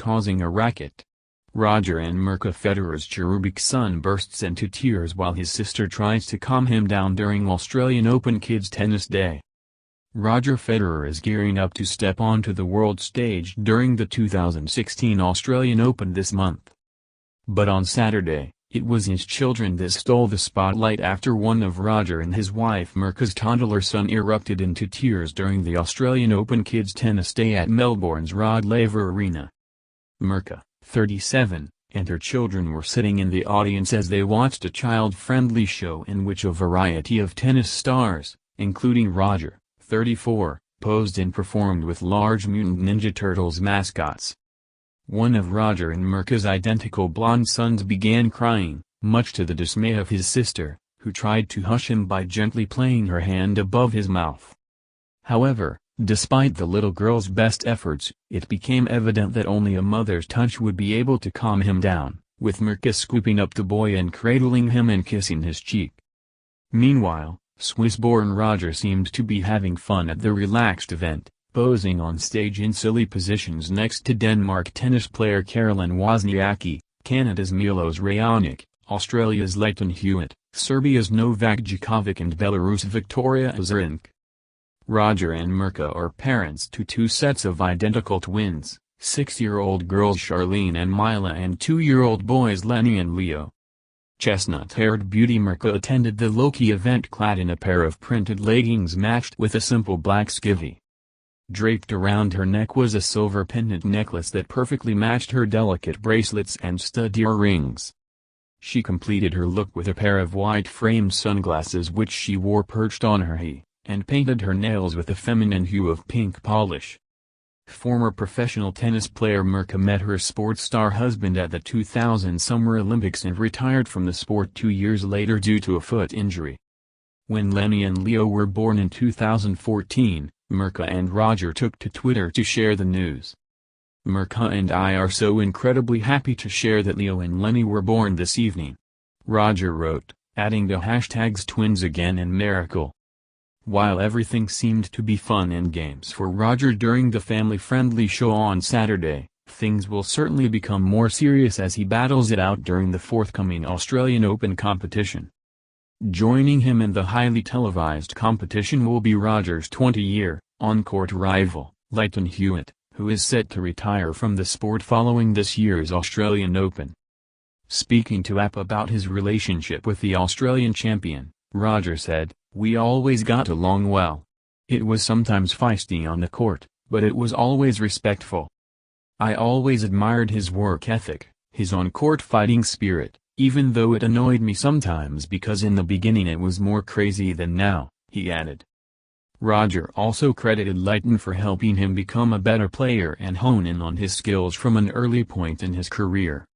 causing a racket. Roger and Mirka Federer's cherubic son bursts into tears while his sister tries to calm him down during Australian Open Kids Tennis Day. Roger Federer is gearing up to step onto the world stage during the 2016 Australian Open this month. But on Saturday, it was his children that stole the spotlight after one of Roger and his wife Mirka's toddler son erupted into tears during the Australian Open Kids Tennis Day at Melbourne's Laver Arena. Mirka, 37, and her children were sitting in the audience as they watched a child-friendly show in which a variety of tennis stars, including Roger, 34, posed and performed with large Mutant Ninja Turtles mascots. One of Roger and Mirka's identical blonde sons began crying, much to the dismay of his sister, who tried to hush him by gently playing her hand above his mouth. However, despite the little girl's best efforts, it became evident that only a mother's touch would be able to calm him down, with Mirka scooping up the boy and cradling him and kissing his cheek. Meanwhile, Swiss-born Roger seemed to be having fun at the relaxed event, posing on stage in silly positions next to Denmark tennis player Caroline Wozniacki, Canada's Milos Raonic, Australia's Lleyton Hewitt, Serbia's Novak Djokovic and Belarus' Victoria Azarenka. Roger and Mirka are parents to two sets of identical twins, 6-year-old girls Charlene and Mila and 2-year-old boys Lenny and Leo. Chestnut-haired beauty Mirka attended the Loki event clad in a pair of printed leggings matched with a simple black skivvy. Draped around her neck was a silver pendant necklace that perfectly matched her delicate bracelets and stud earrings. She completed her look with a pair of white-framed sunglasses which she wore perched on her head, and painted her nails with a feminine hue of pink polish. Former professional tennis player Mirka met her sports star husband at the 2000 Summer Olympics and retired from the sport 2 years later due to a foot injury. When Lenny and Leo were born in 2014, Mirka and Roger took to Twitter to share the news. "Mirka and I are so incredibly happy to share that Leo and Lenny were born this evening," Roger wrote, adding the hashtags twins again and miracle. While everything seemed to be fun and games for Roger during the family-friendly show on Saturday, things will certainly become more serious as he battles it out during the forthcoming Australian Open competition. Joining him in the highly televised competition will be Roger's 20-year, on-court rival, Lleyton Hewitt, who is set to retire from the sport following this year's Australian Open. Speaking to AP about his relationship with the Australian champion, Roger said, "We always got along well. It was sometimes feisty on the court, but it was always respectful. I always admired his work ethic, his on-court fighting spirit, even though it annoyed me sometimes because in the beginning it was more crazy than now," he added. Roger also credited Lleyton for helping him become a better player and hone in on his skills from an early point in his career.